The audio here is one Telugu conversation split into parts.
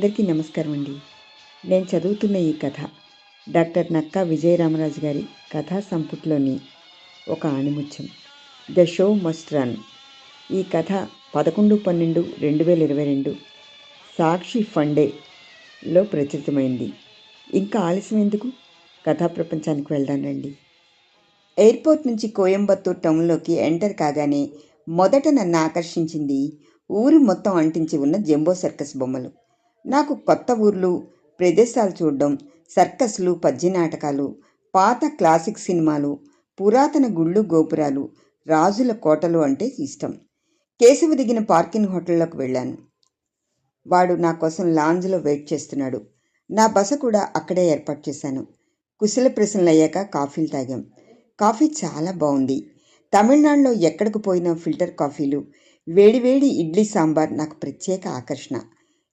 అందరికీ నమస్కారం అండి. నేను చదువుతున్న ఈ కథ డాక్టర్ నక్కా విజయరామరాజు గారి కథా సంపుటిలోని ఒక ఆణిముత్యం. The show must run. ఈ కథ 11/12/2022 సాక్షి ఫండేలో ప్రచురితమైంది. ఇంకా ఆలస్యం ఎందుకు, కథా ప్రపంచానికి వెళ్దాం రండి. ఎయిర్పోర్ట్ నుంచి కోయంబత్తూర్ టౌన్లోకి ఎంటర్ కాగానే మొదట నన్ను ఆకర్షించింది ఊరు మొత్తం అంటించి ఉన్న జంబో సర్కస్ బొమ్మలు. నాకు కొత్త ఊర్లు, ప్రదేశాలు చూడడం, సర్కస్లు, పద్య నాటకాలు, పాత క్లాసిక్ సినిమాలు, పురాతన గుళ్ళు, గోపురాలు, రాజుల కోటలు అంటే ఇష్టం. కేశవ దిగిన పార్కింగ్ హోటల్లోకి వెళ్ళాను. వాడు నా కోసం లాంజ్లో వెయిట్ చేస్తున్నాడు. నా బస కూడా అక్కడే ఏర్పాటు చేశాను. కుశల ప్రశ్నలు అయ్యాక కాఫీలు తాగాం. కాఫీ చాలా బాగుంది. తమిళనాడులో ఎక్కడికి పోయినా ఫిల్టర్ కాఫీలు, వేడివేడి ఇడ్లీ సాంబార్ నాకు ప్రత్యేక ఆకర్షణ.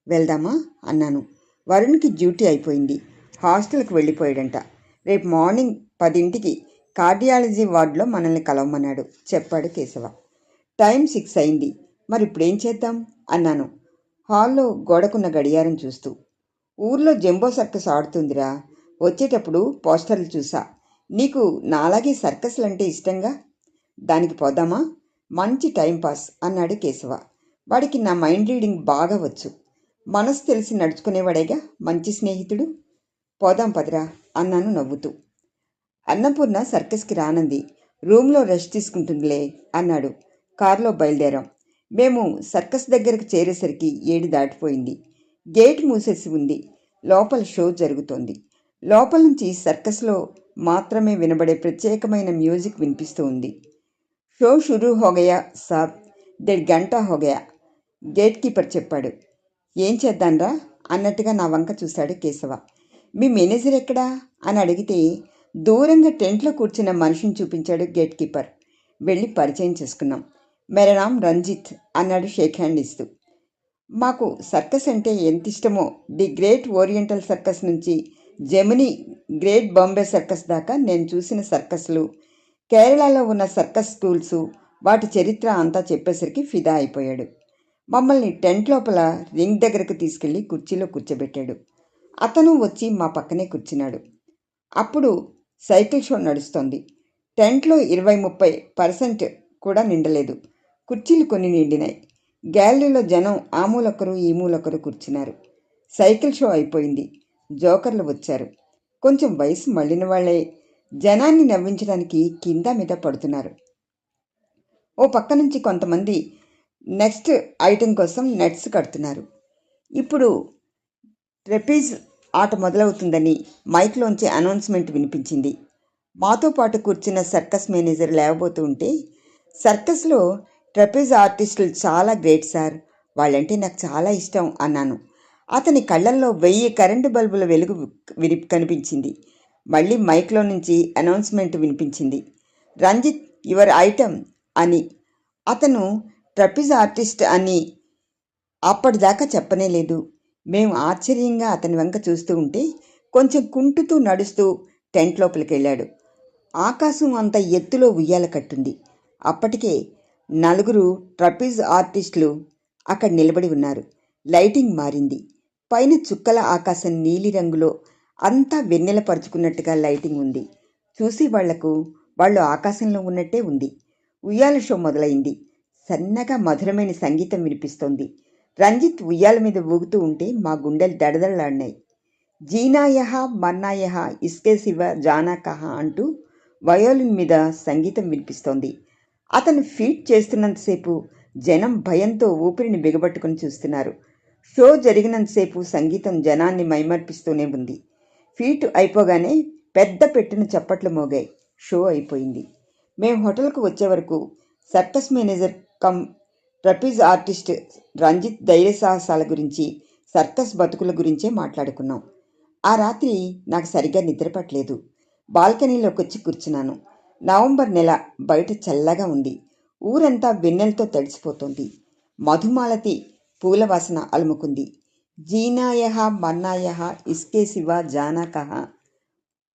వెళ్దామా అన్నాను. వరుణ్కి డ్యూటీ అయిపోయింది, హాస్టల్కి వెళ్ళిపోయాడంట. రేపు మార్నింగ్ 10ంటికి కార్డియాలజీ వార్డులో మనల్ని కలవమన్నాడు, చెప్పాడు కేశవ. టైం 6 అయింది. మరి ఇప్పుడేం చేద్దాం అన్నాను, హాల్లో గోడకున్న గడియారం చూస్తూ. ఊర్లో జంబో సర్కస్ ఆడుతుందిరా, వచ్చేటప్పుడు పోస్టర్లు చూసా. నీకు నాలాగే సర్కస్లు అంటే ఇష్టంగా, దానికి పోదామా? మంచి టైంపాస్ అన్నాడు కేశవ. వాడికి నా మైండ్ రీడింగ్ బాగా వచ్చు. మనసు తెలిసి నడుచుకునేవాడేగా మంచి స్నేహితుడు. పోదాం పదిరా అన్నాను నవ్వుతూ. అన్నపూర్ణ సర్కస్కి రానంది, రూమ్లో రెస్ట్ తీసుకుంటుందిలే అన్నాడు. కారులో బయలుదేరాం. మేము సర్కస్ దగ్గరకు చేరేసరికి 7 దాటిపోయింది. గేట్ మూసేసి ఉంది. లోపల షో జరుగుతోంది. లోపల నుంచి సర్కస్లో మాత్రమే వినబడే ప్రత్యేకమైన మ్యూజిక్ వినిపిస్తూ ఉంది. షో షురూ హోగయా సాబ్, 1.5 గంట హోగయా, గేట్ కీపర్ చెప్పాడు. ఏం చేద్దాన్రా అన్నట్టుగా నా వంక చూశాడు కేశవ. మీ మేనేజర్ ఎక్కడా అని అడిగితే దూరంగా టెంట్లో కూర్చున్న మనిషిని చూపించాడు గేట్ కీపర్. వెళ్ళి పరిచయం చేసుకున్నాం. మేరా నామ్ రంజిత్ అన్నాడు షేక్ హ్యాండ్ ఇస్తూ. మాకు సర్కస్ అంటే ఎంత ఇష్టమో, ది గ్రేట్ ఓరియంటల్ సర్కస్ నుంచి జెమినీ గ్రేట్ బాంబే సర్కస్ దాకా నేను చూసిన సర్కస్లు, కేరళలో ఉన్న సర్కస్ స్కూల్సు, వాటి చరిత్ర అంతా చెప్పేసరికి ఫిదా అయిపోయాడు. మమ్మల్ని టెంట్ లోపల రింగ్ దగ్గరకు తీసుకెళ్ళి కుర్చీలో కూర్చోబెట్టాడు. అతను వచ్చి మా పక్కనే కూర్చున్నాడు. అప్పుడు సైకిల్ షో నడుస్తోంది. టెంట్లో 20-30% కూడా నిండలేదు. కుర్చీలు కొన్ని నిండినాయి. గ్యాలరీలో జనం ఆ మూలొకరు ఈ మూలొకరు కూర్చున్నారు. సైకిల్ షో అయిపోయింది. జోకర్లు వచ్చారు. కొంచెం వయసు మళ్ళిన వాళ్ళే జనాన్ని నవ్వించడానికి కింద మీద పడుతున్నారు. ఓ పక్క నుంచి కొంతమంది నెక్స్ట్ ఐటెం కోసం నెట్స్ కడుతున్నారు. ఇప్పుడు ట్రెపీజ్ ఆట మొదలవుతుందని మైక్లోంచి అనౌన్స్మెంట్ వినిపించింది. మాతో పాటు కూర్చున్న సర్కస్ మేనేజర్ లేవబోతూ ఉంటే, సర్కస్లో ట్రెపీజ్ ఆర్టిస్టులు చాలా గ్రేట్ సార్, వాళ్ళంటే నాకు చాలా ఇష్టం అన్నాను. అతని కళ్ళల్లో 1000 కరెంటు బల్బుల వెలుగు కనిపించింది. మళ్ళీ మైక్లో నుంచి అనౌన్స్మెంట్ వినిపించింది. రంజిత్ యువర్ ఐటమ్ అని. అతను ట్రెపీజ్ ఆర్టిస్ట్ అని అప్పటిదాకా చెప్పనే లేదు. మేము ఆశ్చర్యంగా అతని వంక చూస్తూ ఉంటే కొంచెం కుంటుతూ నడుస్తూ టెంట్ లోపలికి వెళ్ళాడు. ఆకాశం అంత ఎత్తులో ఉయ్యాల కట్టుంది. అప్పటికే 4 ట్రెపీజ్ ఆర్టిస్టులు అక్కడ నిలబడి ఉన్నారు. లైటింగ్ మారింది. పైన చుక్కల ఆకాశం నీలిరంగులో అంతా వెన్నెల పరుచుకున్నట్టుగా లైటింగ్ ఉంది. చూసి వాళ్ళు ఆకాశంలో ఉన్నట్టే ఉంది. ఉయ్యాల షో మొదలైంది. సన్నగా మధురమైన సంగీతం వినిపిస్తోంది. రంజిత్ ఉయ్యాల మీద ఊగుతూ ఉంటే మా గుండెలు దడదడలాడినాయి. జీనాయహ మన్నాయహ ఇస్కే శివ జానా కహా అంటూ వయోలిన్ మీద సంగీతం వినిపిస్తోంది. అతను ఫీట్ చేస్తున్నంతసేపు జనం భయంతో ఊపిరిని బిగబట్టుకుని చూస్తున్నారు. షో జరిగినంతసేపు సంగీతం జనాన్ని మైమర్పిస్తూనే ఉంది. ఫీట్ అయిపోగానే పెద్ద పెట్టిన చప్పట్లు మోగాయి. షో అయిపోయింది. మేము హోటల్కు వచ్చే వరకు circus manager cum trapeze artist Ranjit ధైర్య సాహసాల గురించి, సర్కస్ బతుకుల గురించే మాట్లాడుకున్నాం. ఆ రాత్రి నాకు సరిగ్గా నిద్రపట్టలేదు. బాల్కనీలోకి వచ్చి కూర్చున్నాను. నవంబర్ నెల, బయట చల్లగా ఉంది. ఊరంతా వెన్నెలతో తడిసిపోతోంది. మధుమాలతి పూల వాసన అలుముకుంది. జీనాయహ మన్నాయహ ఇస్కే శివ జానా కహా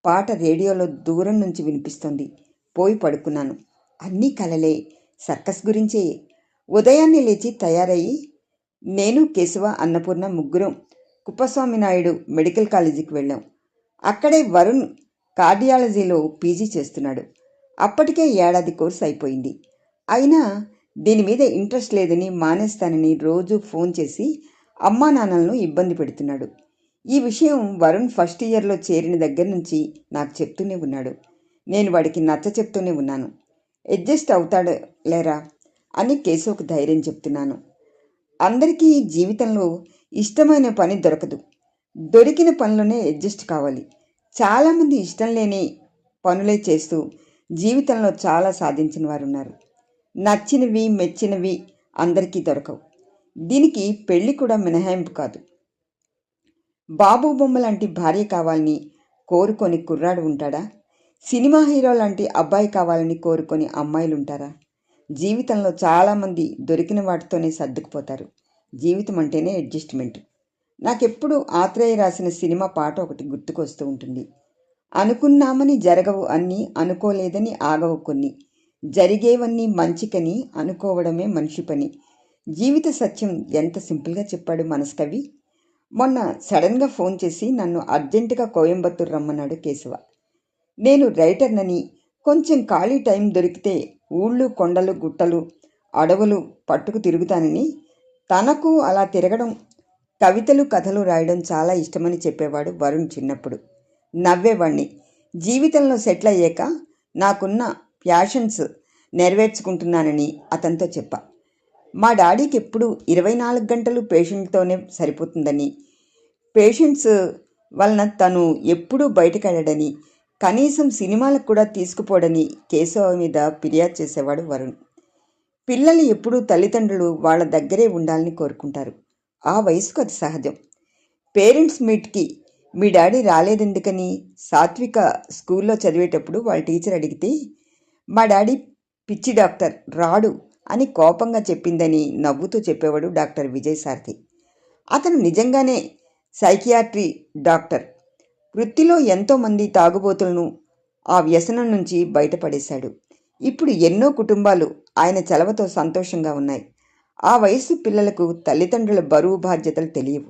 పాట రేడియోలో దూరం నుంచి వినిపిస్తోంది. పోయి పడుకున్నాను. అన్నీ కలలే, సర్కస్ గురించే. ఉదయాన్నే లేచి తయారయ్యి నేను, కేశవ, అన్నపూర్ణ ముగ్గురం కుప్పస్వామి నాయుడు మెడికల్ కాలేజీకి వెళ్ళాం. అక్కడే వరుణ్ కార్డియాలజీలో పీజీ చేస్తున్నాడు. అప్పటికే ఏడాది కోర్సు అయిపోయింది. అయినా దీని మీద ఇంట్రెస్ట్ లేదని మానేస్తానని రోజు ఫోన్ చేసి అమ్మా నాన్నలను ఇబ్బంది పెడుతున్నాడు. ఈ విషయం వరుణ్ ఫస్ట్ ఇయర్లో చేరిన దగ్గర నుంచి నాకు చెప్తూనే ఉన్నాడు. నేను వాడికి నచ్చ చెప్తూనే ఉన్నాను. అడ్జస్ట్ అవుతాడు లేరా అని కేశవకు ధైర్యం చెప్తున్నాను. అందరికీ జీవితంలో ఇష్టమైన పని దొరకదు. దొరికిన పనిలోనే అడ్జస్ట్ కావాలి. చాలామంది ఇష్టం లేని పనులే చేస్తూ జీవితంలో చాలా సాధించిన వారు ఉన్నారు. నచ్చినవి మెచ్చినవి అందరికీ దొరకవు. దీనికి పెళ్ళి కూడా మినహాయింపు కాదు. బాబు బొమ్మ లాంటి భార్య కావాలని కోరుకొని కుర్రాడు ఉంటాడా? సినిమా హీరో లాంటి అబ్బాయి కావాలని కోరుకొని అమ్మాయిలు ఉంటారా? జీవితంలో చాలామంది దొరికిన వాటితోనే సర్దుకుపోతారు. జీవితం అంటేనే అడ్జస్ట్మెంట్. నాకెప్పుడు ఆత్రేయ రాసిన సినిమా పాట ఒకటి గుర్తుకొస్తూ ఉంటుంది. అనుకున్నామని జరగవు అన్నీ, అనుకోలేదని ఆగవు కొన్ని, జరిగేవన్నీ మంచికని అనుకోవడమే మనిషి పని. జీవిత సత్యం ఎంత సింపుల్గా చెప్పాడు మనస్కవి. మొన్న సడన్గా ఫోన్ చేసి నన్ను అర్జెంటుగా కోయంబత్తూరు రమ్మన్నాడు కేశవ. నేను రైటర్నని, కొంచెం ఖాళీ టైం దొరికితే ఊళ్ళు కొండలు గుట్టలు అడవులు పట్టుకు తిరుగుతానని, తనకు అలా తిరగడం, కవితలు కథలు రాయడం చాలా ఇష్టమని చెప్పేవాడు వరుణ్ చిన్నప్పుడు. నవ్వేవాణ్ణి. జీవితంలో సెటిల్ అయ్యాక నాకున్న ప్యాషన్స్ నెరవేర్చుకుంటున్నానని అతనితో చెప్పా. మా డాడీకి ఎప్పుడు 24 గంటలు పేషెంట్తోనే సరిపోతుందని, పేషెంట్స్ వలన తను ఎప్పుడూ బయటకెళ్ళడని, కనీసం సినిమాలకు కూడా తీసుకుపోడని కేశవ మీద ఫిర్యాదు చేసేవాడు వరుణ్. పిల్లలు ఎప్పుడూ తల్లిదండ్రులు వాళ్ళ దగ్గరే ఉండాలని కోరుకుంటారు. ఆ వయసుకు అది సహజం. పేరెంట్స్ మీట్కి మీ డాడీ రాలేదెందుకని సాత్విక స్కూల్లో చదివేటప్పుడు వాళ్ళ టీచర్ అడిగితే, మా డాడీ పిచ్చి డాక్టర్ రాడు అని కోపంగా చెప్పిందని నవ్వుతూ చెప్పేవాడు డాక్టర్ విజయసారథి. అతను నిజంగానే సైకియాట్రీ డాక్టర్. వృత్తిలో ఎంతోమంది తాగుబోతులను ఆ వ్యసనం నుంచి బయటపడేశాడు. ఇప్పుడు ఎన్నో కుటుంబాలు ఆయన చలవతో సంతోషంగా ఉన్నాయి. ఆ వయసు పిల్లలకు తల్లిదండ్రుల బరువు బాధ్యతలు తెలియవు.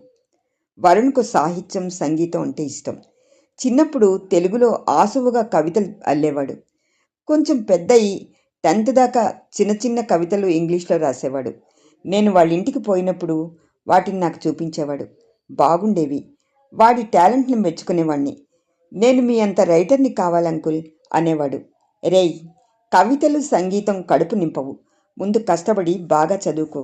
వరుణ్కు సాహిత్యం సంగీతం అంటే ఇష్టం. చిన్నప్పుడు తెలుగులో ఆసువుగా కవితలు అల్లేవాడు. కొంచెం పెద్దయి 10th దాకా చిన్న చిన్న కవితలు ఇంగ్లీష్లో రాసేవాడు. నేను వాళ్ళ ఇంటికి పోయినప్పుడు వాటిని నాకు చూపించేవాడు. బాగుండేవి. వాడి టాలెంట్ని మెచ్చుకునేవాణ్ణి. నేను మీ అంత రైటర్ని కావాలంకుల్ అనేవాడు. రేయ్, కవితలు సంగీతం కడుపు నింపవు. ముందు కష్టపడి బాగా చదువుకో.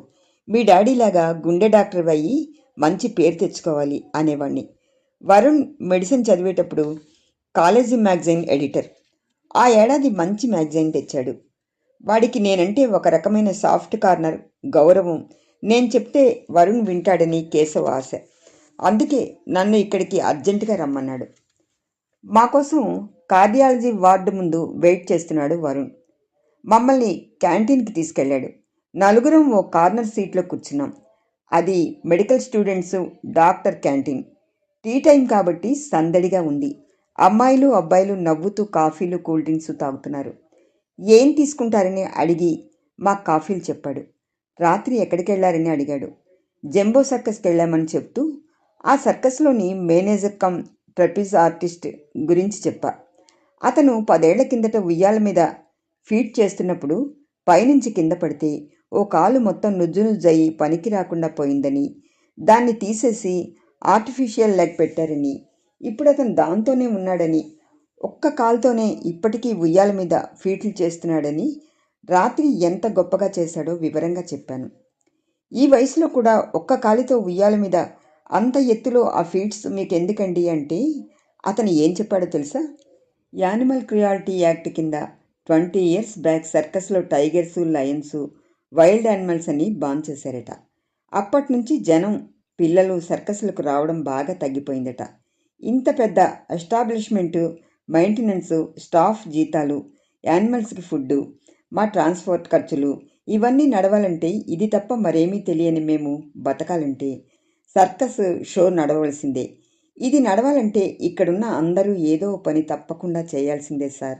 మీ డాడీలాగా గుండె డాక్టర్ అయ్యి మంచి పేరు తెచ్చుకోవాలి అనేవాణ్ణి. వరుణ్ మెడిసిన్ చదివేటప్పుడు కాలేజీ మ్యాగజైన్ ఎడిటర్. ఆ ఏడాది మంచి మ్యాగజైన్ తెచ్చాడు. వాడికి నేనంటే ఒక రకమైన సాఫ్ట్ కార్నర్, గౌరవం. నేను చెప్తే వరుణ్ వింటాడని కేశవ ఆశ. అందుకే నన్ను ఇక్కడికి అర్జెంటుగా రమ్మన్నాడు. మా కోసం కార్డియాలజీ వార్డు ముందు వెయిట్ చేస్తున్నాడు వరుణ్. మమ్మల్ని క్యాంటీన్కి తీసుకెళ్ళాడు. నలుగురం ఓ కార్నర్ సీట్లో కూర్చున్నాం. అది medical students doctor canteen. Tea time కాబట్టి సందడిగా ఉంది. అమ్మాయిలు అబ్బాయిలు నవ్వుతూ కాఫీలు కూల్ డ్రింక్స్ తాగుతున్నారు. ఏం తీసుకుంటారని అడిగి మా కాఫీలు చెప్పాడు. రాత్రి ఎక్కడికి వెళ్ళారని అడిగాడు. జంబో సర్కస్కి వెళ్ళామని చెప్తూ ఆ సర్కస్లోని మేనేజర్ కమ్ ట్రపీజ్ ఆర్టిస్ట్ గురించి చెప్పా. అతను 10 ఏళ్ల కిందట ఉయ్యాల మీద ఫీడ్ చేస్తున్నప్పుడు పైనుంచి కింద పడితే ఓ కాలు మొత్తం నుజ్జు నుజ్జయి పనికి రాకుండా పోయిందని, దాన్ని తీసేసి ఆర్టిఫిషియల్ లెగ్ పెట్టారని, ఇప్పుడు అతను దాంతోనే ఉన్నాడని, ఒక్క కాలుతోనే ఇప్పటికీ ఉయ్యాల మీద ఫీట్లు చేస్తున్నాడని, రాత్రి ఎంత గొప్పగా చేశాడో వివరంగా చెప్పాను. ఈ వయసులో కూడా ఒక్క కాలితో ఉయ్యాల మీద అంత ఎత్తులో ఆ ఫీట్స్ మీకెందుకండి అంటే అతను ఏం చెప్పాడో తెలుసా? యానిమల్ క్రుయాలిటీ యాక్ట్ కింద 20 years back సర్కస్లో టైగర్సు, lion's, wild animals అని బాన్ చేశారట. అప్పటి నుంచి జనం, పిల్లలు సర్కస్లకు రావడం బాగా తగ్గిపోయిందట. ఇంత పెద్ద ఎస్టాబ్లిష్మెంటు, మెయింటెనెన్సు, స్టాఫ్ జీతాలు, యానిమల్స్కి ఫుడ్డు, మా ట్రాన్స్పోర్ట్ ఖర్చులు, ఇవన్నీ నడవాలంటే ఇది తప్ప మరేమీ తెలియని మేము బతకాలంటే సర్కస్ షో నడవలసిందే. ఇది నడవాలంటే ఇక్కడున్న అందరూ ఏదో పని తప్పకుండా చేయాల్సిందే sir.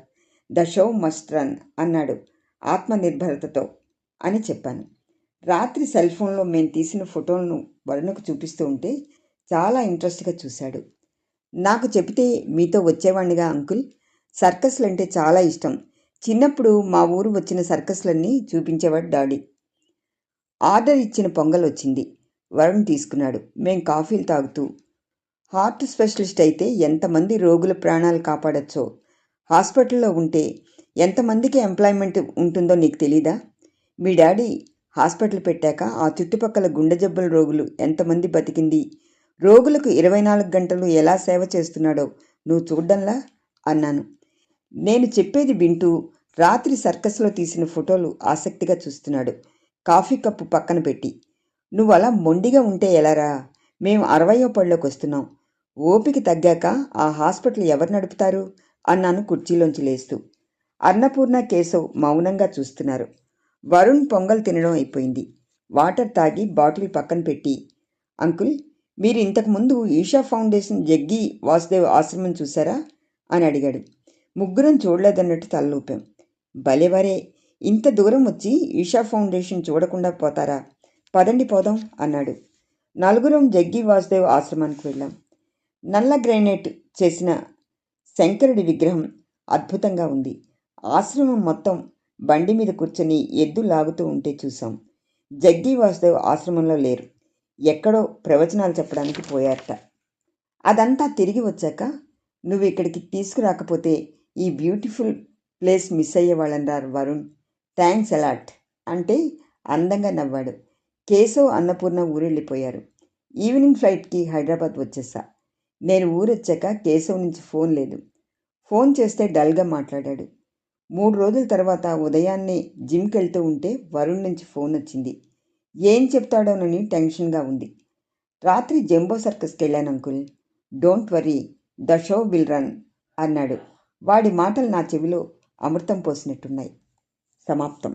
The show must run అన్నాడు ఆత్మనిర్భరతతో అని చెప్పాను. రాత్రి సెల్ ఫోన్లో మేము తీసిన ఫోటోలను వరుణకు చూపిస్తూ ఉంటే చాలా ఇంట్రెస్ట్గా చూశాడు. నాకు చెబితే మీతో వచ్చేవాణ్ణిగా అంకుల్. సర్కస్లంటే చాలా ఇష్టం. చిన్నప్పుడు మా ఊరు వచ్చిన సర్కస్లన్నీ చూపించేవాడు డాడీ. ఆర్డర్ ఇచ్చిన పొంగల్ వచ్చింది. వరుణ్ తీసుకున్నాడు. మేం కాఫీలు తాగుతూ, హార్ట్ స్పెషలిస్ట్ అయితే ఎంతమంది రోగుల ప్రాణాలు కాపాడచ్చో, హాస్పిటల్లో ఉంటే ఎంతమందికి ఎంప్లాయ్మెంట్ ఉంటుందో నీకు తెలీదా? మీ డాడీ హాస్పిటల్ పెట్టాక ఆ చుట్టుపక్కల గుండె జబ్బుల రోగులు ఎంతమంది బతికింది, రోగులకు 24 గంటలు ఎలా సేవ చేస్తున్నాడో నువ్వు చూడ్డంలా అన్నాను. నేను చెప్పేది వింటూ రాత్రి సర్కస్లో తీసిన ఫోటోలు ఆసక్తిగా చూస్తున్నాడు, కాఫీ కప్పు పక్కన పెట్టి. నువ్వు అలా మొండిగా ఉంటే ఎలారా? మేము 60వ పళ్ళలోకి వస్తున్నాం. ఓపిక తగ్గాక ఆ హాస్పిటల్ ఎవరు నడుపుతారు అన్నాను కుర్చీలోంచి లేస్తూ. అన్నపూర్ణ, కేశవ్ మౌనంగా చూస్తున్నారు. వరుణ్ పొంగల్ తినడం అయిపోయింది. వాటర్ తాగి బాటిల్ పక్కన పెట్టి, అంకుల్, మీరు ఇంతకుముందు ఈషా ఫౌండేషన్ జగ్గి వాసుదేవ్ ఆశ్రమం చూసారా అని అడిగాడు. ముగ్గురం చూడలేదన్నట్టు తలూపాం. భలేవరే, ఇంత దూరం వచ్చి ఈషా ఫౌండేషన్ చూడకుండా పోతారా? పదండి పోదాం అన్నాడు. నలుగురం జగ్గి వాసుదేవ్ ఆశ్రమానికి వెళ్ళాం. నల్ల గ్రానైట్ చేసిన శంకరుడి విగ్రహం అద్భుతంగా ఉంది. ఆశ్రమం మొత్తం బండి మీద కూర్చొని ఎద్దు లాగుతూ ఉంటే చూసాం. జగ్గి వాసుదేవ్ ఆశ్రమంలో లేరు, ఎక్కడో ప్రవచనాలు చెప్పడానికి పోయారట. అదంతా తిరిగి వచ్చాక నువ్వు ఇక్కడికి తీసుకురాకపోతే ఈ బ్యూటిఫుల్ ప్లేస్ మిస్ అయ్యేవాళ్ళన్నారు వరుణ్. థ్యాంక్స్ అలాట్ అంటే అందంగా నవ్వాడు. కేశవ్, అన్నపూర్ణ ఊరెళ్ళిపోయారు. ఈవినింగ్ ఫ్లైట్కి హైదరాబాద్ వచ్చేసా. నేను ఊరొచ్చాక కేశవ్ నుంచి ఫోన్ లేదు. ఫోన్ చేస్తే డల్గా మాట్లాడాడు. 3 రోజుల తర్వాత ఉదయాన్నే జిమ్కి వెళ్తూ ఉంటే వరుణ్ నుంచి ఫోన్ వచ్చింది. ఏం చెప్తాడోనని టెన్షన్గా ఉంది. రాత్రి జంబో సర్కస్కి వెళ్ళాను uncle. Don't worry, the show will run అన్నాడు. వాడి మాటలు నా చెవిలో అమృతం పోసినట్టున్నాయి. సమాప్తం.